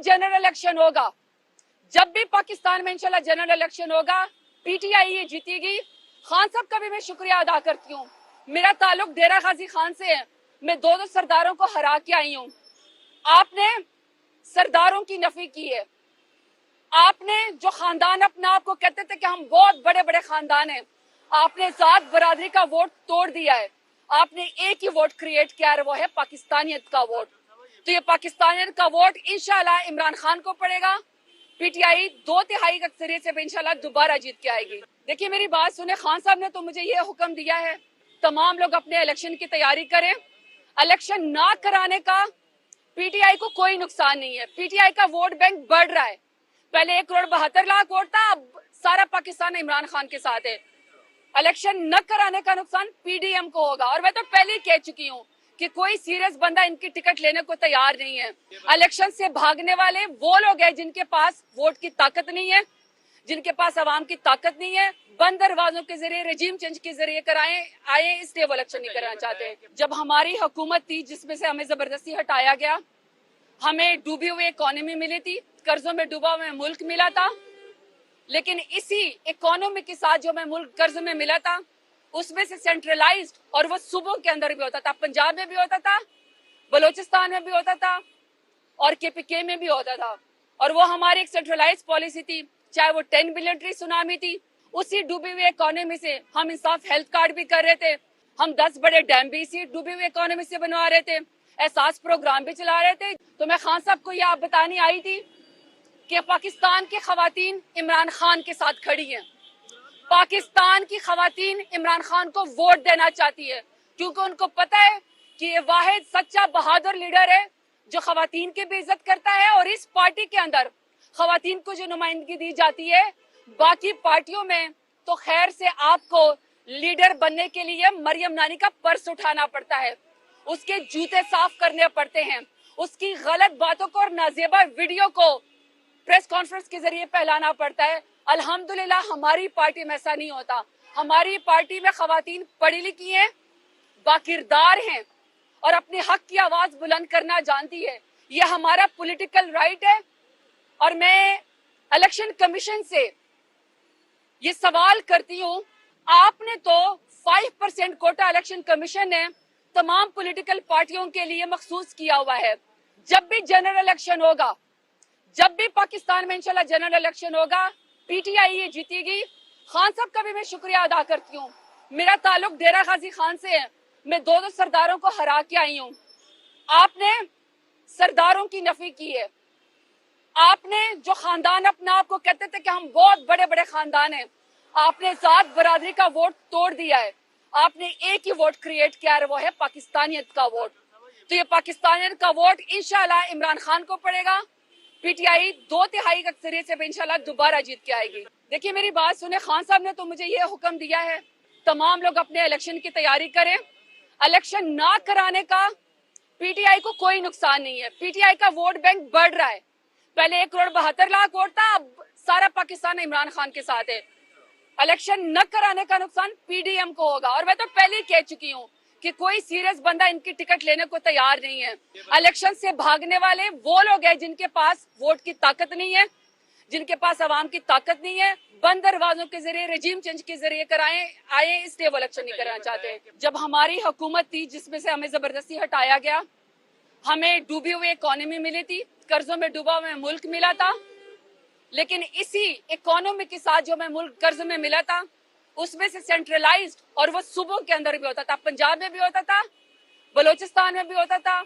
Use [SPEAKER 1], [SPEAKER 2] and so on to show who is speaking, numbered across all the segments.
[SPEAKER 1] General election होगा, जब भी पाकिस्तान में इंशाल्लाह जनरल इलेक्शन होगा, पीटीआई ये जीतेगी। खान साहब का भी मैं शुक्रिया अदा करती हूँ। मेरा ताल्लुक डेरा गाजी खान से है। मैं दो सरदारों को हरा के आई हूँ। आपने सरदारों की नफी की है। आपने जो खानदान अपने आप को कहते थे कि हम बहुत बड़े बड़े खानदान हैं, आपने जात बरादरी का वोट तोड़ दिया है। आपने एक ही वोट क्रिएट किया है, वो है पाकिस्तानियत का वोट। तो ये पाकिस्तानियत का वोट इंशाल्लाह इमरान खान को पड़ेगा। पीटीआई 2/3 अक्सरियत से इंशाल्लाह दोबारा जीत के आएगी। देखिए मेरी बात सुने, खान साहब ने तो मुझे ये हुक्म दिया है तमाम लोग अपने इलेक्शन की तैयारी करें। इलेक्शन ना कराने का पीटीआई को कोई नुकसान नहीं है। पीटीआई का वोट बैंक बढ़ रहा है। पहले 1,72,00,000 वोट था, अब सारा पाकिस्तान इमरान खान के साथ है। इलेक्शन न कराने का नुकसान पीडीएम को होगा। और मैं तो पहले ही कह चुकी हूँ कि कोई सीरियस बंदा इनकी टिकट लेने को तैयार नहीं है। इलेक्शन से भागने वाले वो लोग हैं जिनके पास वोट की ताकत नहीं है, जिनके पास आवाम की ताकत नहीं है। बंद दरवाजों के जरिए, रजीम चेंज के जरिए आए, इसलिए वो इलेक्शन नहीं कराना चाहते। जब हमारी हुकूमत थी जिसमें से हमें जबरदस्ती हटाया गया, हमें डूबी हुई इकोनॉमी मिली थी, कर्जों में डूबा हुआ मुल्क मिला था, लेकिन इसी इकोनॉमी के साथ जो हमें मुल्क कर्ज में मिला था, उसमें से सेंट्रलाइज्ड, और वो सूबों के अंदर भी होता था, पंजाब में भी होता था, बलूचिस्तान में भी होता था और केपीके में भी होता था। और वो हमारी एक सेंट्रलाइज पॉलिसी थी, चाहे वो 10 बिलियन ट्री सुनामी थी। उसी डूबी हुई इकोनॉमी से हम इंसाफ हेल्थ कार्ड भी कर रहे थे, हम 10 बड़े डैम भी इसी डूबी हुई इकोनॉमी से बनवा रहे थे, एहसास प्रोग्राम भी चला रहे थे। तो मैं खान साहब को ये आप बताने आई थी कि पाकिस्तान की खवातीन इमरान खान के साथ खड़ी हैं। पाकिस्तान की खवातीन इमरान खान को वोट देना चाहती है, क्योंकि उनको पता है कि ये वाहिद सच्चा बहादुर लीडर है जो खवातीन की भी इज्जत करता है। और इस पार्टी के अंदर खवातीन को जो नुमाइंदगी दी जाती है, बाकी पार्टियों में तो खैर से आपको लीडर बनने के लिए मरियम नानी का पर्स उठाना पड़ता है, उसके जूते साफ करने पड़ते हैं, उसकी गलत बातों को और नाजेबा वीडियो को प्रेस कॉन्फ्रेंस के जरिए फैलाना पड़ता है। अल्हम्दुलिल्लाह हमारी पार्टी में ऐसा नहीं होता। हमारी पार्टी में खवातीन पढ़ी लिखी हैं, बाकिरदार हैं और अपने हक की आवाज बुलंद करना जानती है। ये हमारा पॉलिटिकल राइट है। और मैं इलेक्शन कमीशन से ये सवाल करती हूँ, आपने तो 5% कोटा इलेक्शन कमीशन ने तमाम पॉलिटिकल पार्टियों के लिए मखसूस किया हुआ है। जब भी जनरल इलेक्शन होगा, जब भी पाकिस्तान में इंशाल्लाह जनरल इलेक्शन होगा, पीटीआई ये जीतेगी। खान साहब का भी मैं शुक्रिया अदा करती हूँ। मेरा ताल्लुक डेरा गाजी खान से है। मैं दो सरदारों को हरा के आई हूँ। आपने सरदारों की नफी की है। आपने जो खानदान अपने आप को कहते थे कि हम बहुत बड़े बड़े खानदान हैं, आपने जात बरादरी का वोट तोड़ दिया है। आपने एक ही वोट क्रिएट किया है, वो है पाकिस्तानियत का वोट। तो ये पाकिस्तानियत का वोट इंशाल्लाह इमरान खान को पड़ेगा। पीटीआई 2/3 अक्सरियत से इंशाल्लाह दोबारा जीत के आएगी। देखिए मेरी बात सुने, खान साहब ने तो मुझे ये हुक्म दिया है तमाम लोग अपने इलेक्शन की तैयारी करें। इलेक्शन ना कराने का पीटीआई को कोई नुकसान नहीं है। पीटीआई का वोट बैंक बढ़ रहा है। पहले 1,72,00,000 वोट था, अब सारा पाकिस्तान इमरान खान के साथ है। इलेक्शन न कराने का नुकसान पीडीएम को होगा। और मैं तो पहले ही कह चुकी हूँ कि कोई सीरियस बंदा इनकी टिकट लेने को तैयार नहीं है। इलेक्शन से भागने वाले वो लोग हैं जिनके पास वोट की ताकत नहीं है, जिनके पास आवाम की ताकत नहीं है। बंद दरवाजों के जरिए, रजीम चेंज के जरिए आए, इसलिए वो इलेक्शन नहीं कराना चाहते। जब हमारी हुकूमत थी जिसमें से हमें जबरदस्ती हटाया गया, हमें डूबी हुई इकोनॉमी मिली थी, कर्जों में डूबा हुआ मुल्क मिला था, लेकिन इसी इकोनॉमी के साथ जो हमें मुल्क कर्ज में मिला था, उसमें से सेंट्रलाइज्ड, और वो सूबों के अंदर भी होता था, पंजाब में भी होता था, बलूचिस्तान में भी होता था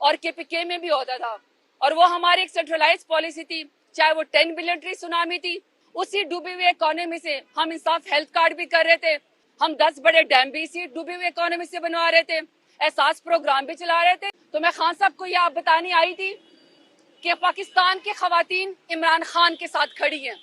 [SPEAKER 1] और केपीके में भी होता था। और वो हमारी एक सेंट्रलाइज पॉलिसी थी, चाहे वो 10 बिलियन ट्री सुनामी थी। उसी डूबी हुई इकोनॉमी से हम इंसाफ हेल्थ कार्ड भी कर रहे थे, हम 10 बड़े डैम भी इसी डूबी हुई इकोनॉमी से बनवा रहे थे, एहसास प्रोग्राम भी चला रहे थे। तो मैं खान साहब को ये आप बताने आई थी कि पाकिस्तान की खवातीन इमरान खान के साथ खड़ी हैं।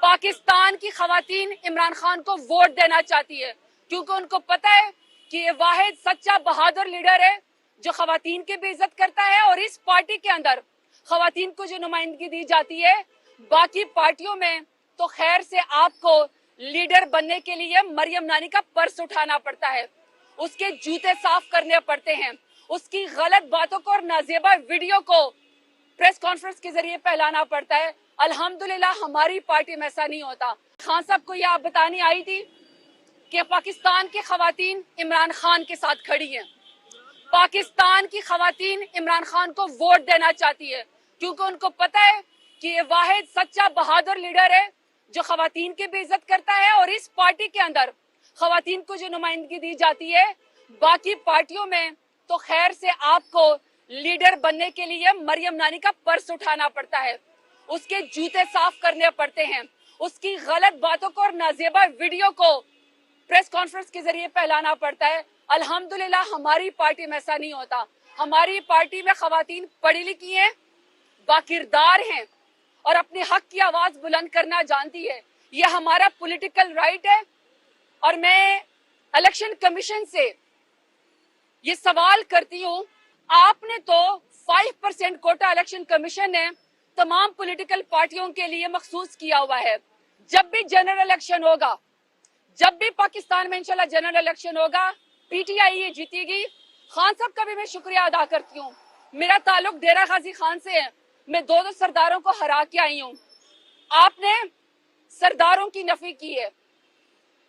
[SPEAKER 1] पाकिस्तान की खवातीन इमरान खान को वोट देना चाहती है, क्योंकि उनको पता है कि ये वाहिद सच्चा बहादुर लीडर है जो खवातीन की भी इज्जत करता है। और इस पार्टी के अंदर खवातीन को जो नुमाइंदगी दी जाती है, बाकी पार्टियों में तो खैर से आपको लीडर बनने के लिए मरियम नानी का पर्स उठाना पड़ता है, उसके जूते साफ करने पड़ते हैं, उसकी गलत बातों को और नाजेबा वीडियो को प्रेस کانفرنس کے ذریعے پھیلانا پڑتا ہے. الحمدللہ ہماری پارٹی میں ایسا نہیں ہوتا. خان صاحب کو یہ آپ بتانے آئی تھی کہ پاکستان کی خواتین عمران خان کے ساتھ کھڑی ہیں. پاکستان کی خواتین عمران خان کو ووٹ دینا چاہتی ہے کیونکہ ان کو پتہ ہے کہ یہ واحد سچا بہادر لیڈر ہے جو خواتین کی بھی عزت کرتا ہے. اور اس پارٹی کے اندر خواتین کو جو نمائندگی دی جاتی ہے، باقی پارٹیوں میں تو خیر سے آپ کو لیڈر بننے کے لیے مریم نانی کا پرس اٹھانا پڑتا ہے، اس کے جوتے صاف کرنے پڑتے ہیں، اس کی غلط باتوں کو اور نازیبا ویڈیو کو پریس کانفرنس کے ذریعے پھیلانا پڑتا ہے. الحمدللہ ہماری پارٹی میں ایسا نہیں ہوتا. ہماری پارٹی میں خواتین پڑھی لکھی ہیں، باکردار ہیں اور اپنے حق کی آواز بلند کرنا جانتی ہے. یہ ہمارا پولیٹیکل رائٹ ہے. اور میں الیکشن کمیشن سے یہ سوال کرتی ہوں، آپ نے تو 5% کوٹا الیکشن کمیشن نے تمام پولیٹیکل پارٹیوں کے لیے مخصوص کیا ہوا ہے. جب بھی جنرل الیکشن ہوگا، جب بھی پاکستان میں انشاءاللہ جنرل الیکشن ہوگا، پی ٹی آئی یہ جیتے گی. خان صاحب کا بھی میں شکریہ ادا کرتی ہوں. میرا تعلق ڈیرہ غازی خان سے ہے. میں دو سرداروں کو ہرا کے آئی ہوں. آپ نے سرداروں کی نفی کی ہے.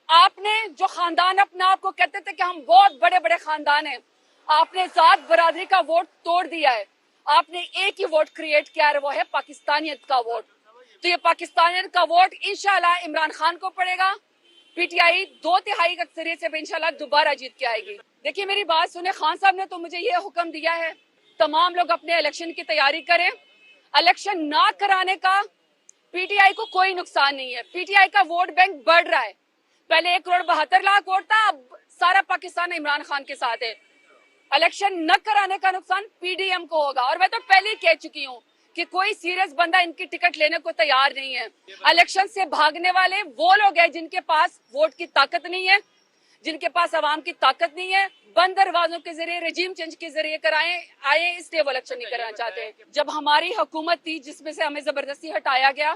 [SPEAKER 1] آپ نے جو خاندان اپنے آپ کو کہتے تھے کہ ہم بہت بڑے بڑے خاندان ہیں، آپ نے ذات برادری کا ووٹ توڑ دیا ہے. آپ نے ایک ہی ووٹ کریٹ کیا ہے، وہ ہے پاکستانیت کا ووٹ. تو یہ پاکستانیت کا ووٹ انشاءاللہ عمران خان کو پڑے گا. پی ٹی آئی 2/3 اکثریت سے بھی انشاءاللہ دوبارہ جیت کے آئے گی. دیکھیے میری بات سنیں، خان صاحب نے تو مجھے یہ حکم دیا ہے تمام لوگ اپنے الیکشن کی تیاری کریں. الیکشن نہ کرانے کا پی ٹی آئی کو کوئی نقصان نہیں ہے. پی ٹی آئی کا ووٹ بینک بڑھ رہا ہے. پہلے 1,72,00,000 ووٹ تھا، اب سارا پاکستان عمران خان کے ساتھ ہے. الیکشن نہ کرانے کا نقصان پی ڈی ایم کو ہوگا. اور میں تو پہلے ہی کہہ چکی ہوں کہ کوئی سیریس بندہ ان کی ٹکٹ لینے کو تیار نہیں ہے. الیکشن سے بھاگنے والے وہ لوگ ہیں جن کے پاس ووٹ کی طاقت نہیں ہے، جن کے پاس عوام کی طاقت نہیں ہے. بند دروازوں کے ذریعے رجیم چینج کے ذریعے آئے اس لیے وہ الیکشن نہیں کرنا چاہتے. جب ہماری حکومت تھی جس میں سے ہمیں زبردستی ہٹایا گیا،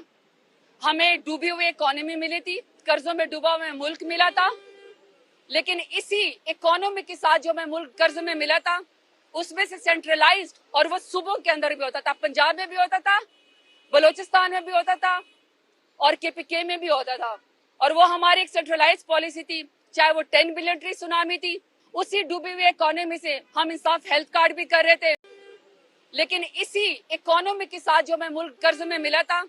[SPEAKER 1] ہمیں ڈوبی ہوئی اکانومی ملی تھی، قرضوں میں ڈوبا ہوا ملک ملا تھا. لیکن اسی اکانومی کے ساتھ جو ہمیں ملک قرض میں ملا تھا، اس میں سے سینٹرلائزڈ، اور وہ صوبوں کے اندر بھی ہوتا تھا، پنجاب میں بھی ہوتا تھا، بلوچستان میں بھی ہوتا تھا اور کے پی کے میں بھی ہوتا تھا. اور وہ ہماری ایک سینٹرلائز پالیسی تھی، چاہے وہ 10 بلین ٹری سونامی تھی. اسی ڈوبی ہوئی اکانومی سے ہم انصاف ہیلتھ کارڈ بھی کر رہے تھے. لیکن اسی اکانومی کے ساتھ جو ہمیں ملک قرض میں ملا تھا،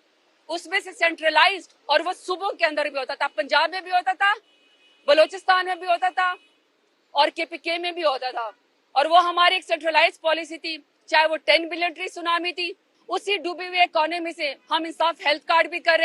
[SPEAKER 1] اس میں سے سینٹرلائزڈ، اور وہ صوبوں کے اندر بھی ہوتا تھا، پنجاب میں بھی ہوتا تھا، بلوچستان میں بھی ہوتا تھا اور کے پی کے میں بھی ہوتا تھا. اور وہ ہماری ایک سینٹرلائز پالیسی تھی، چاہے وہ 10 بلین ٹری سونامی تھی. اسی ڈوبی ہوئی اکانومی سے ہم انصاف ہیلتھ کارڈ بھی کر رہے